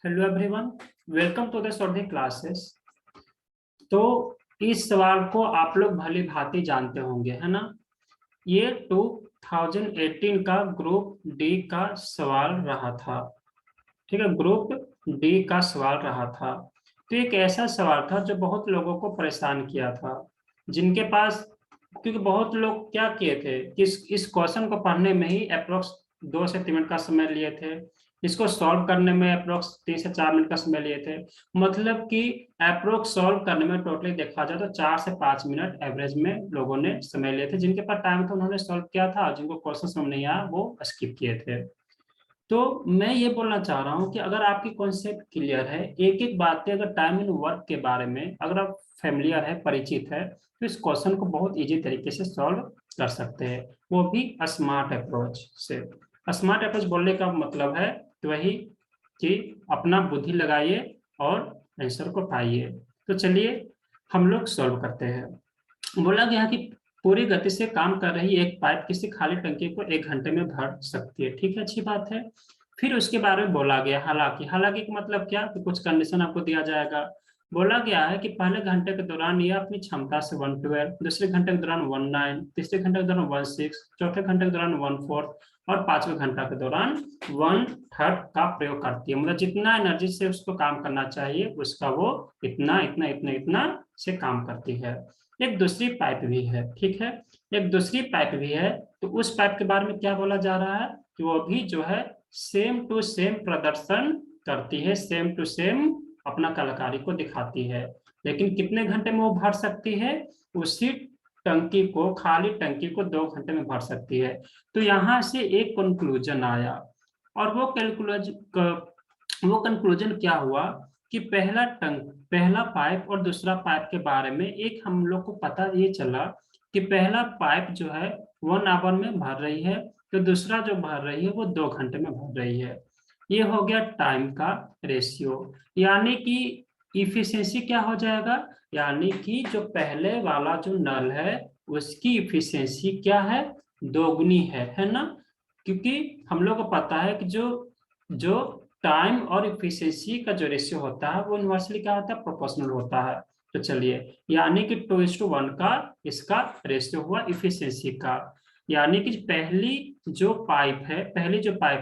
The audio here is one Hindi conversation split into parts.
Hello everyone, welcome to the Swadhyay classes. तो इस सवाल को आप लोग भली भांति जानते होंगे, है ना। ये 2018 का ग्रुप डी का सवाल रहा था। ठीक है, ग्रुप डी का सवाल रहा था। तो एक ऐसा सवाल था जो बहुत लोगों को परेशान किया था, जिनके पास, क्योंकि बहुत लोग क्या किए थे कि इस क्वेश्चन को पढ़ने में ही अप्रोक्स 2 से 3 मिनट का समय लिए थे। इसको सॉल्व करने में अप्रोक्स 3 से 4 मिनट का समय लिए थे। मतलब कि अप्रोक्स सॉल्व करने में टोटली देखा जाए तो 4 से 5 मिनट एवरेज में लोगों ने समय लिए थे। जिनके पास टाइम था उन्होंने सॉल्व किया था, जिनको क्वेश्चन समझ नहीं आया वो स्किप किए थे। तो मैं ये बोलना चाह रहा हूँ कि अगर आपकी कॉन्सेप्ट क्लियर है, एक एक बातें अगर टाइम इन वर्क के बारे में अगर आप फेमिलियर है, परिचित है, तो इस क्वेश्चन को बहुत इजी तरीके से सॉल्व कर सकते हैं, वो भी स्मार्ट अप्रोच से। स्मार्ट अप्रोच बोलने का मतलब है तो वही कि अपना बुद्धि लगाइए और आंसर को पाइए। तो चलिए हम लोग सॉल्व करते हैं। बोला गया कि पूरी गति से काम कर रही एक पाइप किसी खाली टंकी को 1 घंटे में भर सकती है। ठीक है, अच्छी बात है। फिर उसके बारे में बोला गया हालांकि हालांकि का मतलब क्या, कि कुछ कंडीशन आपको दिया जाएगा। बोला गया है कि पहले घंटे के दौरान यह अपनी क्षमता से 112, दूसरे घंटे के दौरान 19, तीसरे घंटे के दौरान 16, चौथे घंटे के दौरान 1/4 और पांचवें घंटा के दौरान 1/3 का प्रयोग करती है। मतलब जितना एनर्जी से उसको काम करना चाहिए उसका वो इतना इतना इतना इतना से काम करती है। एक दूसरी पाइप भी है, ठीक है, एक दूसरी पाइप भी है। तो उस पाइप के बारे में क्या बोला जा रहा है कि वो भी जो है सेम टू सेम प्रदर्शन करती है, सेम टू सेम अपना कलाकारी को दिखाती है। लेकिन कितने घंटे में वो भर सकती है? उसी टंकी को, खाली टंकी को 2 घंटे में भर सकती है। तो यहां से एक कंक्लूजन आया, और वो कंक्लूजन क्या हुआ कि पहला पाइप और दूसरा पाइप के बारे में एक हम लोग को पता ये चला कि पहला पाइप जो है 1 आवर में भर रही है, तो दूसरा जो भर रही है वो 2 घंटे में भर रही है। ये हो गया टाइम का रेशियो। यानी कि इफिशियंसी क्या हो जाएगा, यानी कि जो पहले वाला जो नल है उसकी इफिशियंसी क्या है, दोगुनी है ना। क्योंकि हम लोग को पता है कि जो जो टाइम और इफिशियंसी का जो रेशियो होता है वो इन्वर्सली क्या होता है, प्रोपोर्शनल होता है। तो चलिए, यानी कि 2:1 का इसका रेशियो हुआ इफिशियंसी का। यानी कि पहली जो पाइप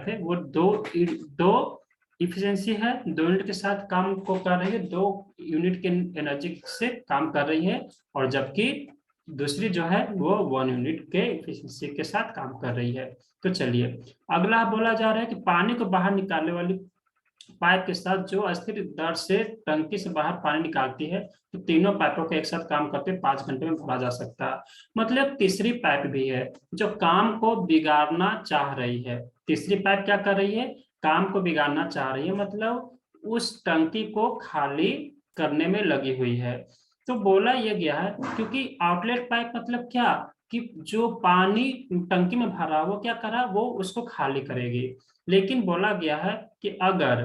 है वो दो इफिशियंसी है, 2 यूनिट के साथ काम को कर रही है, 2 यूनिट के एनर्जी से काम कर रही है। और जबकि दूसरी जो है वो 1 यूनिट के इफिशियंसी के साथ काम कर रही है। तो चलिए, अगला बोला जा रहा है कि पानी को बाहर निकालने वाली पाइप के साथ जो अस्थिर दर से टंकी से बाहर पानी निकालती है, तो तीनों पाइपों के एक साथ काम करते 5 घंटे में भरा जा सकता है। मतलब तीसरी पाइप भी है जो काम को बिगाड़ना चाह रही है। तीसरी पाइप क्या कर रही है, काम को बिगाड़ना चाह रही है, मतलब उस टंकी को खाली करने में लगी हुई है। तो बोला यह गया है, क्योंकि आउटलेट पाइप मतलब क्या, कि जो पानी टंकी में भरा वो क्या करा, वो उसको खाली करेगी। लेकिन बोला गया है कि अगर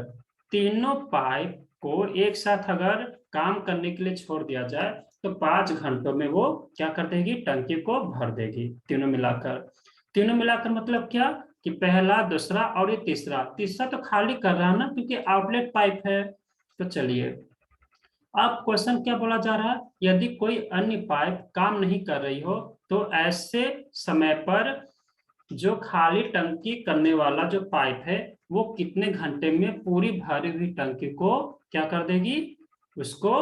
तीनों पाइप को एक साथ अगर काम करने के लिए छोड़ दिया जाए तो 5 घंटों में वो क्या कर देगी, टंकी को भर देगी। तीनों मिलाकर मतलब क्या, कि पहला, दूसरा और ये तीसरा तीसरा तो खाली कर रहा है ना, क्योंकि आउटलेट पाइप है। तो चलिए, अब क्वेश्चन क्या बोला जा रहा है, यदि कोई अन्य पाइप काम नहीं कर रही हो तो ऐसे समय पर जो खाली टंकी करने वाला जो पाइप है वो कितने घंटे में पूरी भरी हुई टंकी को क्या कर देगी, उसको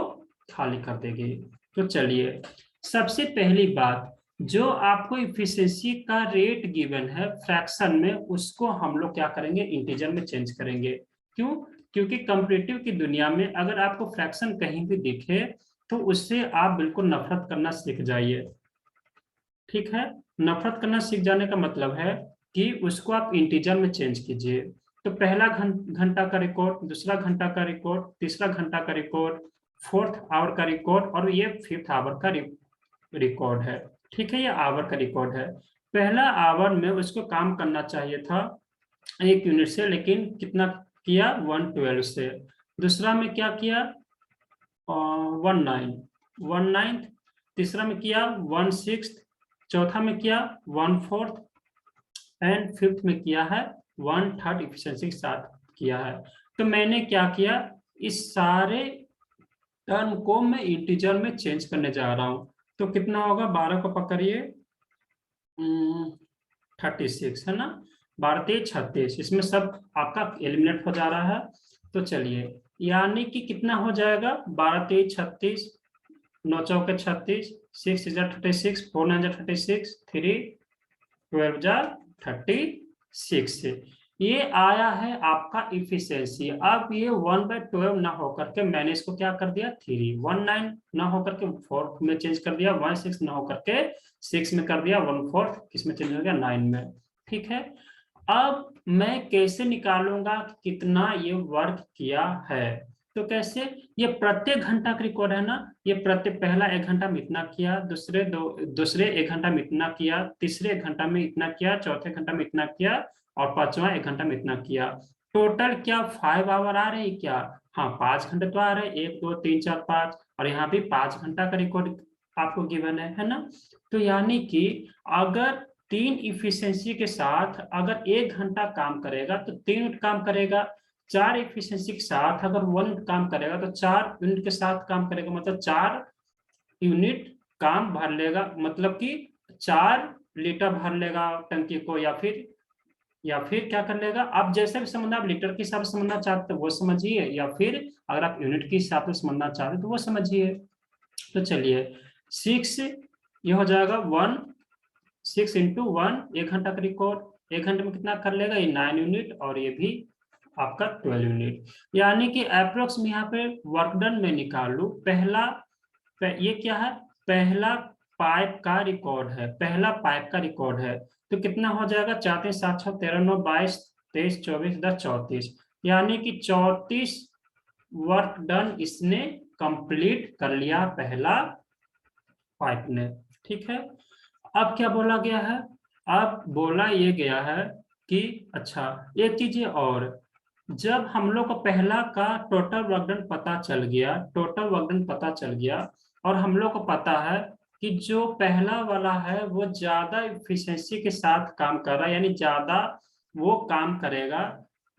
खाली कर देगी। तो चलिए, सबसे पहली बात, जो आपको इफिशियंसी का रेट गिवन है फ्रैक्शन में, उसको हम लोग क्या करेंगे, इंटीजर में चेंज करेंगे। क्यों? क्योंकि कंपैरेटिव की दुनिया में अगर आपको फ्रैक्शन कहीं भी दिखे तो उससे आप बिल्कुल नफरत करना सीख जाइए। ठीक है, नफरत करना सीख जाने का मतलब है कि उसको आप इंटीजर में चेंज कीजिए। तो पहला घंटा का रिकॉर्ड, दूसरा घंटा का रिकॉर्ड, तीसरा घंटा का रिकॉर्ड, फोर्थ आवर का रिकॉर्ड, और ये फिफ्थ आवर का रिकॉर्ड है। ठीक है, ये आवर का रिकॉर्ड है। पहला आवर में उसको काम करना चाहिए था 1 यूनिट से, लेकिन कितना किया, 112 से। दूसरा में क्या किया, 1/9, तीसरा में किया 1/6, चौथा में किया 1/4 एंड फिफ्थ में किया है 1/3 इफिशियंसी के साथ किया है। तो मैंने क्या किया, इस सारे टर्म को मैं इंटीजर में चेंज करने जा रहा हूं। तो कितना होगा, 12 को पकड़िए, 36 है ना, 12×3 = 36, इसमें सब आपका एलिमिनेट हो जा रहा है। तो चलिए, यानी कि कितना हो जाएगा, 12×3 = 36, 9×4 = 36, 6 × 36, 4×9 = 36, 3×12 = 36। ये आया है आपका इफिशियंसी। अब ये 1/12 ना होकर के मैंने इसको क्या कर दिया, 3, 19 ना होकर के 4 में चेंज कर दिया, 16 ना होकर के 6 में कर दिया, 1/4 किसमें चेंज हो गया, 9 में। ठीक है, अब मैं कैसे निकालूंगा कि कितना ये वर्क किया है। तो कैसे, ये प्रत्येक घंटा का रिकॉर्ड है ना, ये प्रत्येक, पहला 1 घंटा में इतना किया, दूसरे 1 घंटा में इतना किया, तीसरे 1 घंटा में इतना किया, चौथे घंटा में इतना किया, और पांचवा 1 घंटा में इतना किया। टोटल क्या 5 आवर आ रहे हैं क्या, हाँ 5 घंटे तो आ रहे हैं, 1 2 3 4 5, और यहाँ भी 5 घंटा का रिकॉर्ड आपको गिवन है ना। तो यानी कि अगर 3 इफिशियंसी के साथ अगर 1 घंटा काम करेगा तो 3 यूनिट काम करेगा, 4 इफिशियंसी के साथ अगर 1 यूनिट काम करेगा तो 4 यूनिट के साथ काम करेगा, मतलब 4 यूनिट काम भर लेगा, मतलब कि 4 लीटर भर लेगा टंकी को, या फिर क्या कर लेगा, आप जैसे भी समझना, आप लीटर के हिसाब से समझना चाहते हो वो समझिए, या फिर अगर आप यूनिट के हिसाब से समझना चाहते हो तो वो समझिए। तो चलिए, 6, ये हो जाएगा 6 × 1, 1 घंटा का रिकॉर्ड, 1 घंटे में कितना कर लेगा, ये 9 यूनिट, और ये भी आपका 12 यूनिट। यानी कि अप्रोक्स में यहाँ पे वर्क डन में निकाल लू, ये क्या है, पहला पाइप का रिकॉर्ड है, पहला पाइप का रिकॉर्ड है। तो कितना हो जाएगा, 4 3 7 6 13 9 22 23 24 10 34, यानी कि 34 वर्क डन इसने कंप्लीट कर लिया पहला पाइप ने। ठीक है, अब क्या बोला गया है, अब बोला ये गया है कि अच्छा, एक चीज और, जब हम लोग को पहला का टोटल वर्कडन पता चल गया, टोटल वर्कडन पता चल गया, और हम लोग को पता है कि जो पहला वाला है वो ज्यादा इफिशियंसी के साथ काम कर रहा है, यानी ज्यादा वो काम करेगा,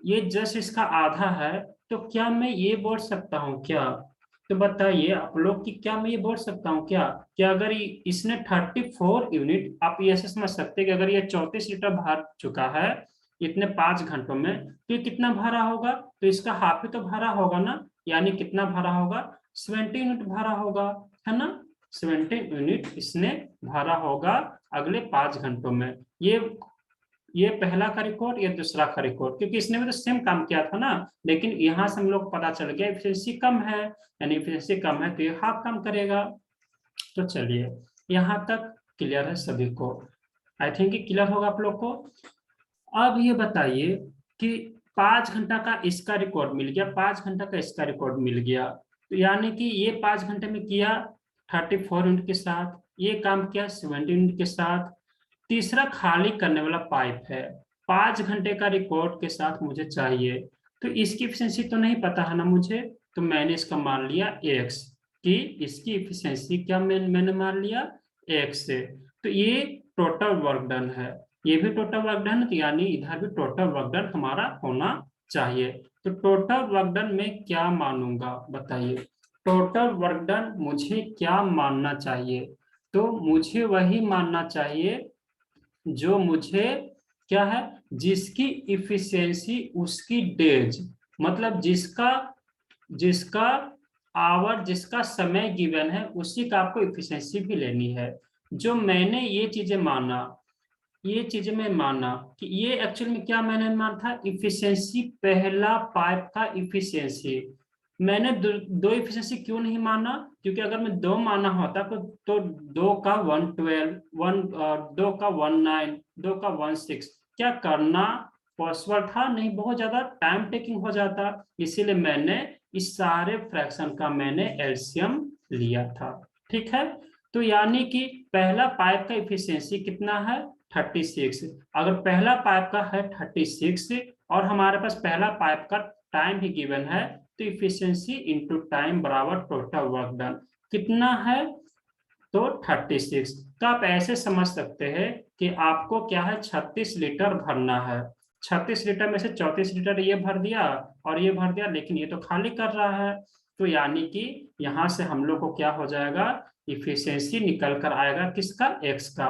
ये जस्ट इसका आधा है। तो क्या मैं ये बोल सकता हूँ क्या, तो बताइए आप लोग कि क्या मैं ये बोल सकता हूँ क्या, कि अगर इसने 34 यूनिट, आप ये ऐसे समझ सकते हैं कि अगर ये 34 लीटर भर चुका है इतने 5 घंटों में, तो ये कितना भरा होगा, तो इसका हाफ ही तो भरा होगा ना, यानी कितना भरा होगा, 70 यूनिट भरा होगा, है ना, 70 यूनिट इसने भरा होगा अगले 5 घंटों में। ये पहला का रिकॉर्ड, ये दूसरा का रिकॉर्ड, क्योंकि इसने भी तो सेम काम किया था ना, लेकिन यहां से हम लोग को पता चल गया इफिशियंसी कम है, यानी इफिशियंसी कम है तो ये हाफ काम करेगा। तो चलिए, यहाँ तक क्लियर है सभी को, आई थिंक क्लियर होगा आप लोग को। अब ये बताइए कि 5 घंटा का इसका रिकॉर्ड मिल गया, 5 घंटा का इसका रिकॉर्ड मिल गया, तो यानी कि ये 5 घंटे में किया 34 यूनिट के साथ, ये काम किया 70 यूनिट के साथ। तीसरा खाली करने वाला पाइप है, 5 घंटे का रिकॉर्ड के साथ मुझे चाहिए, तो इसकी इफिशियंसी तो नहीं पता है ना मुझे, तो मैंने इसका मान लिया x, कि इसकी इफिशियंसी क्या मैंने मान लिया x से। तो ये टोटल वर्क डन है, ये भी टोटल वर्क डन, यानी इधर भी टोटल वर्क डन हमारा होना चाहिए। तो टोटल वर्क डन में क्या मानूंगा बताइए, टोटल वर्क डन मुझे क्या मानना चाहिए, तो मुझे वही मानना चाहिए जो मुझे क्या है, जिसकी इफिशियंसी उसकी डेज, मतलब जिसका जिसका आवर, जिसका समय गिवन है उसी का आपको इफिशियंसी भी लेनी है। जो मैंने ये चीजें माना, ये चीजें मैं माना कि ये एक्चुअल में क्या मैंने माना था, इफिशियंसी, पहला पाइप का इफिशियंसी। मैंने दो इफिशियंसी क्यों नहीं माना, क्योंकि अगर मैं दो माना होता तो दो का 112, 2 का 19, 2 का 16 क्या करना पॉसिबल था, नहीं, बहुत ज्यादा टाइम टेकिंग हो जाता, इसीलिए मैंने इस सारे फ्रैक्शन का मैंने एलसीएम लिया था। ठीक है, तो यानी कि पहला पाइप का इफिशियंसी कितना है, 36। अगर पहला पाइप का है 36 और हमारे पास पहला पाइप का टाइम भी गिवन है, तो इफिशियंसी इंटू टाइम बराबर टोटल वर्क डन कितना है, तो 36। तो आप ऐसे समझ सकते हैं कि आपको क्या है, 36 लीटर भरना है, 36 लीटर में से 34 लीटर ये भर दिया और ये भर दिया, लेकिन ये तो खाली कर रहा है। तो यानी कि यहाँ से हम लोग को क्या हो जाएगा, इफिशियंसी निकल कर आएगा किसका, एक्स का।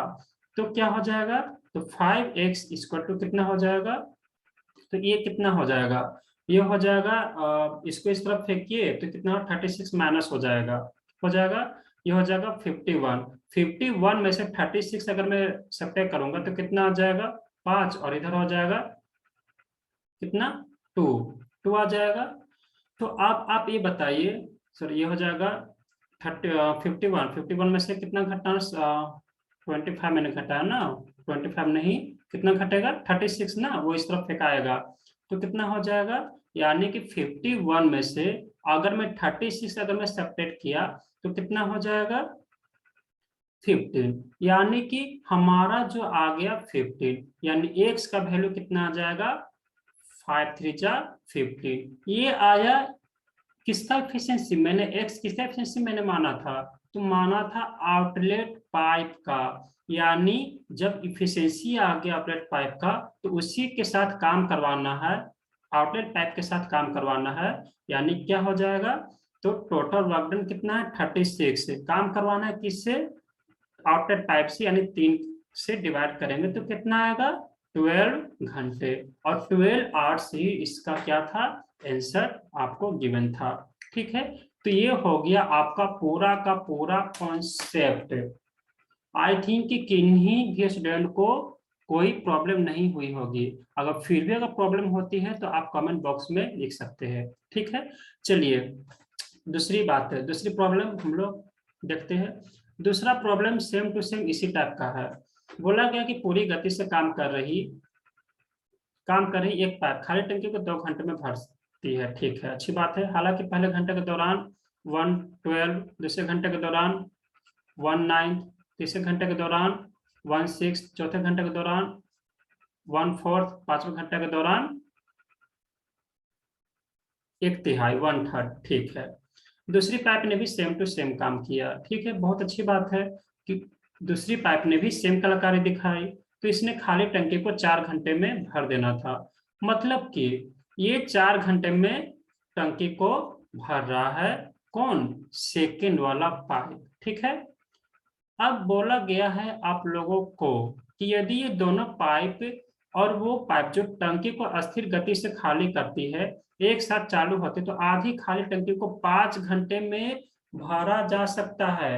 तो क्या हो जाएगा, तो 5x इक्वल टू कितना हो जाएगा, तो ये कितना हो जाएगा, ये हो जाएगा इसको इस तरफ फेंकिए तो कितना 36 माइनस हो जाएगा, ये हो जाएगा 51। 51 में से 36 अगर मैं सब्ट्रैक्ट करूंगा तो कितना आ जाएगा 5, और इधर हो जाएगा कितना 2, 2 आ जाएगा। तो आप ये बताइए, सर ये हो जाएगा 51 में से कितना घटाना, 25 मैंने घटाया ना, 25 नहीं, कितना घटेगा 36 ना, वो इस तरफ फेंकाएगा तो कितना हो जाएगा, यानी कि 51 में से अगर मैं 36 अगर मैं सब्ट्रैक्ट किया तो कितना हो जाएगा 15, यानी कि हमारा जो आ गया 15, यानी एक्स का वैल्यू कितना आ जाएगा 5 3 जा 15। ये आया किसका एफिशिएंसी, मैंने एक्स किसका एफिशिएंसी मैंने माना था, तो माना था आउटलेट पाइप का। यानी जब इफिशिएंसी आ गया आउटलेट पाइप का तो उसी के साथ काम करवाना है, आउटलेट पाइप के साथ काम करवाना है। यानी क्या हो जाएगा, तो टोटल वर्क डन कितना है 36, काम करवाना है किससे, आउटलेट पाइप से, यानी 3 से डिवाइड करेंगे तो कितना आएगा 12 घंटे, और 12 आवर्स ही इसका क्या था, आंसर आपको गिवन था। ठीक है, तो ये हो गया आपका पूरा का पूरा कॉन्सेप्ट। आई थिंक कि किन्हीं भी स्टूडेंट को कोई प्रॉब्लम नहीं हुई होगी। अगर फिर भी अगर प्रॉब्लम होती है तो आप कमेंट बॉक्स में लिख सकते हैं। ठीक है, चलिए दूसरी बात है, दूसरी प्रॉब्लम हम लोग देखते हैं। दूसरा प्रॉब्लम सेम टू सेम इसी टाइप का है। बोला गया कि पूरी गति से काम कर रही एक पाइप खाली टंकी को 2 घंटे में भरती है। ठीक है, अच्छी बात है। हालांकि पहले घंटे के दौरान 112, दूसरे घंटे के दौरान 19, तीसरे घंटे के दौरान 16, चौथे घंटे के दौरान 1/4, पांचवें घंटे के दौरान 1/3, 1/3। ठीक है, दूसरी पाइप ने भी सेम टू सेम काम किया। ठीक है, बहुत अच्छी बात है कि दूसरी पाइप ने भी सेम कलाकारी दिखाई। तो इसने खाली टंकी को 4 घंटे में भर देना था, मतलब कि ये 4 घंटे में टंकी को भर रहा है, कौन, सेकेंड वाला पाइप। ठीक है, अब बोला गया है आप लोगों को कि यदि ये दोनों पाइप और वो पाइप जो टंकी को अस्थिर गति से खाली करती है एक साथ चालू होते तो आधी खाली टंकी को 5 घंटे में भरा जा सकता है।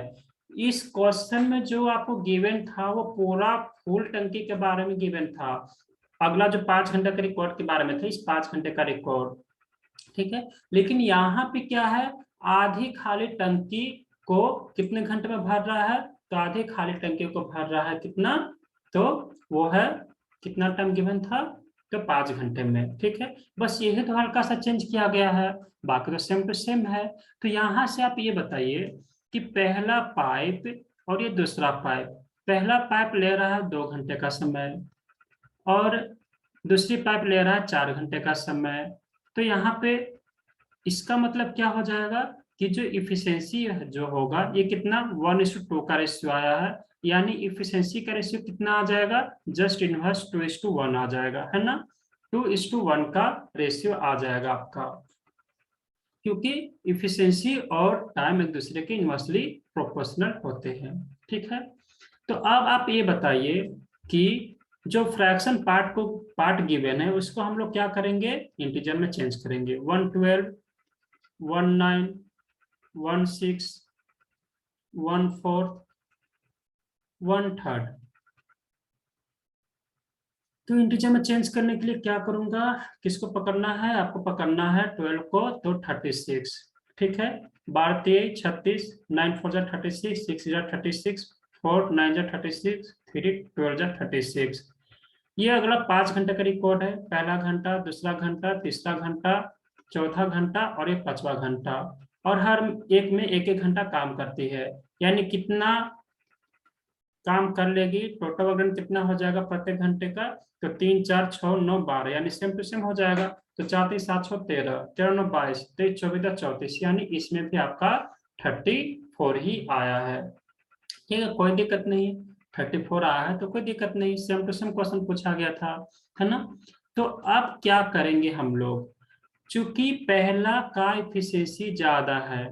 इस क्वेश्चन में जो आपको गिवन था वो पूरा फुल टंकी के बारे में गिवन था। अगला जो 5 घंटे का रिकॉर्ड के बारे में था, इस 5 घंटे का रिकॉर्ड। ठीक है, लेकिन यहाँ पे क्या है, आधी खाली टंकी को कितने घंटे में भर रहा है, तो आधी खाली टंकी को भर रहा है कितना, तो वो है कितना टाइम गिवन था, तो 5 घंटे में। ठीक है, बस यही तो हल्का सा चेंज किया गया है, बाकी तो सेम टू सेम है। तो यहाँ से आप ये बताइए कि पहला पाइप और ये दूसरा पाइप, पहला पाइप ले रहा है 2 घंटे का समय और दूसरी पाइप ले रहा है 4 घंटे का समय। तो यहाँ पे इसका मतलब क्या हो जाएगा कि जो इफिशियंसी जो होगा ये कितना 1:2 का रेशियो आया है, यानी इफिशियंसी का रेशियो कितना आ जाएगा, जस्ट इनवर्स 2:1 आ जाएगा, है ना। 2:1 का रेशियो आ जाएगा आपका, क्योंकि इफिशियंसी और टाइम एक दूसरे के इनवर्सली प्रोपोर्शनल होते हैं। ठीक है, तो अब आप ये बताइए कि जो फ्रैक्शन पार्ट गिवन है उसको हम लोग क्या करेंगे, इंटीजर में चेंज करेंगे। 112, 19, 16, 1/4, 1/3। तो इंटीजर में चेंज करने के लिए क्या करूंगा, किसको पकड़ना है, आपको पकड़ना है 12 को, तो 36। ठीक है, 12 3 36, 9 4 जा 36, 6 जा 36, 4 9 जा 36, 3 12 जा 36। ये अगला 5 घंटे का रिकॉर्ड है, पहला घंटा, दूसरा घंटा, तीसरा घंटा, चौथा घंटा और ये 5वां घंटा, और हर एक में 1-1 घंटा काम करती है। यानी कितना काम कर लेगी, टोटल वजन कितना हो जाएगा प्रत्येक घंटे का, तो 3 4 6 9 12, यानी सेम टू सेम हो जाएगा। तो 4 3 7 6 13, 13 9 22, 23 24 34, यानी इसमें भी आपका 34 ही आया है। ठीक है, कोई दिक्कत नहीं, 34 आया है तो कोई दिक्कत नहीं, सेम टू सेम क्वेश्चन पूछा गया था, है ना। तो अब क्या करेंगे हम लोग, चूंकि पहला का इफिशियंसी ज्यादा है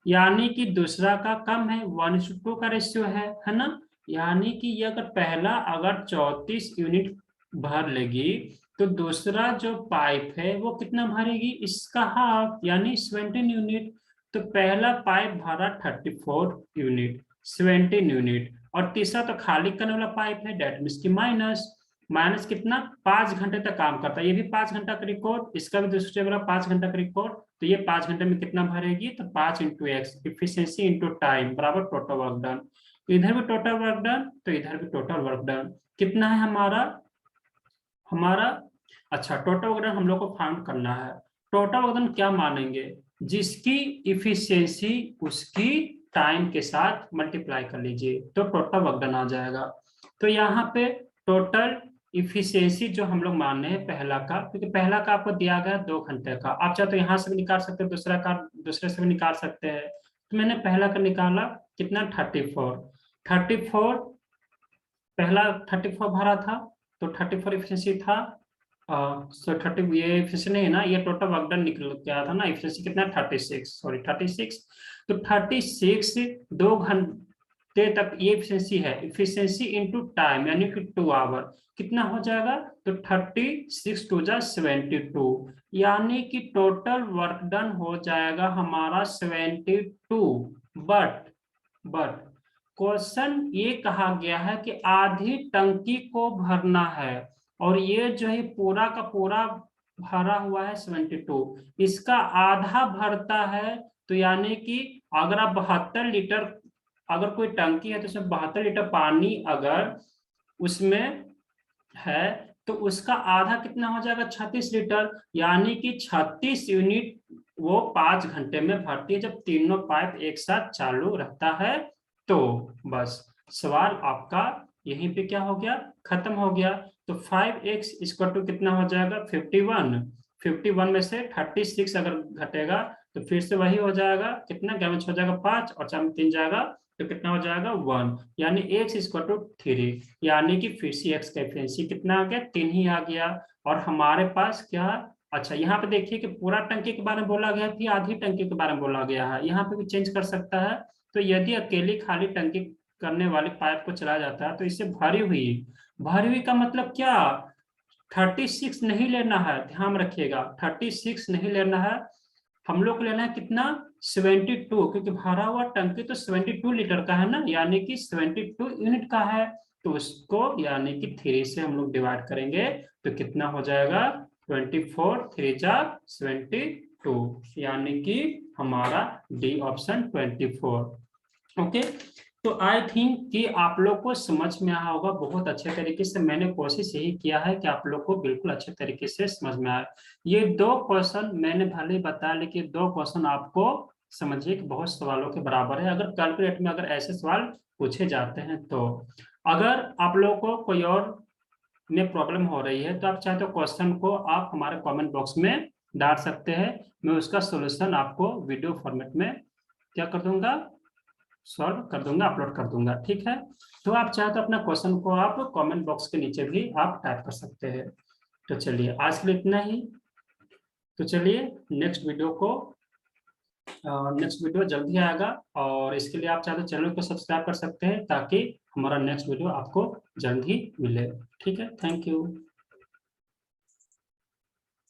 यानी कि दूसरा का कम है, 1:2 का रेशियो है ना। यानी कि ये अगर पहला अगर 34 यूनिट भर लेगी तो दूसरा जो पाइप है वो कितना भरेगी, इसका हाफ यानी 17 यूनिट। तो पहला पाइप भरा 34 यूनिट, 17 यूनिट, और तीसरा तो खाली करने वाला पाइप है, डेट मीन्स की माइनस। माइनस कितना, 5 घंटे तक काम करता है, ये भी 5 घंटा का रिकॉर्ड, इसका भी दूसरे वाला 5 घंटा का रिकॉर्ड। तो ये 5 घंटे में कितना भरेगी, तो 5 × x, इफिशियंसी इंटू टाइम बराबर टोटल वर्क डन। तो इधर भी टोटल वर्क डन, तो इधर भी टोटल वर्क डन। कितना है हमारा हमारा अच्छा, टोटल वर्क डन हम लोग को फाइंड करना है। टोटल वर्क डन क्या मानेंगे, जिसकी इफिशियंसी उसकी टाइम के साथ मल्टीप्लाई कर लीजिए तो टोटल वर्क डन आ जाएगा। तो यहाँ पे टोटल इफिशियंसी जो हम लोग मान रहे हैं पहला का, क्योंकि पहला का आपको दिया गया 2 घंटे का, आप चाहे तो यहाँ से भी निकाल सकते हैं, दूसरा का दूसरे से भी निकाल सकते हैं। तो मैंने पहला का निकाला, कितना 34 पहला 34 भरा था, तो 34 इफिशियंसी था। सो 30 ये इफिशियंसी नहीं है ना, ये टोटल वर्क डन निकल के आया था ना, इफिशियंसी कितना 36, सॉरी 36। तो 36 2 घंटे तक ये इफिशियंसी है, इफिशियंसी इंटू टाइम यानी कि 2 आवर कितना हो जाएगा, तो 36 2 जा 72, यानी कि टोटल वर्क डन हो जाएगा हमारा 72। बट क्वेश्चन ये कहा गया है कि आधी टंकी को भरना है, और ये जो है पूरा का पूरा भरा हुआ है 72, इसका आधा भरता है। तो यानी कि अगर आप 72 लीटर, अगर कोई टंकी है तो उसमें 72 लीटर पानी अगर उसमें है, तो उसका आधा कितना हो जाएगा, 36 लीटर, यानी कि 36 यूनिट वो 5 घंटे में भरती है जब तीनों पाइप एक साथ चालू रहता है। तो बस सवाल आपका यहीं पे क्या हो गया, खत्म हो गया। तो 5x इक्वल टू कितना हो जाएगा, 51। 51 में से 36 अगर घटेगा तो फिर से वही हो जाएगा, कितना डैमेज हो जाएगा 5, और 4 में 3 जाएगा तो कितना हो जाएगा 1, यानी x इक्वल टू 3, यानी कि फिर से x का एफिशिएंसी कितना आ गया, 3 ही आ गया। और हमारे पास क्या, अच्छा यहाँ पे देखिए कि पूरा टंकी के बारे में बोला गया है कि आधी टंकी के बारे में बोला गया है, यहाँ पे भी चेंज कर सकता है। तो यदि अकेली खाली टंकी करने वाली पाइप को चलाया जाता है तो इससे भरी हुई का मतलब क्या, 36 नहीं लेना है, ध्यान रखिएगा 36 नहीं लेना है, हम लोग को लेना है कितना, 72, क्योंकि भरा हुआ टंकी तो 72 लीटर का है ना, यानी कि 72 यूनिट का है। तो उसको यानी कि 3 से हम लोग डिवाइड करेंगे तो कितना हो जाएगा, 24 3 जा 72, यानी कि हमारा डी ऑप्शन 24। ओके, तो आई थिंक कि आप लोग को समझ में आया होगा बहुत अच्छे तरीके से, मैंने कोशिश यही किया है कि आप लोग को बिल्कुल अच्छे तरीके से समझ में आए। ये 2 क्वेश्चन मैंने भले ही बताया, लेकिन 2 क्वेश्चन आपको समझिए कि बहुत सवालों के बराबर है, अगर कैलकुलेट में अगर ऐसे सवाल पूछे जाते हैं तो। अगर आप लोग को कोई और में प्रॉब्लम हो रही है तो आप चाहे तो क्वेश्चन को आप हमारे कमेंट बॉक्स में डाल सकते हैं, मैं उसका सोल्यूशन आपको वीडियो फॉर्मेट में क्या कर दूंगा, सॉल्व कर दूंगा, अपलोड कर दूंगा, ठीक है। तो आप चाहे तो अपना क्वेश्चन को आप कमेंट बॉक्स के नीचे भी आप टाइप कर सकते हैं। तो चलिए आज के लिए इतना ही, तो चलिए नेक्स्ट वीडियो जल्दी आएगा, और इसके लिए आप चाहे तो चैनल को सब्सक्राइब कर सकते हैं ताकि हमारा नेक्स्ट वीडियो आपको जल्द ही मिले। ठीक है, थैंक यू।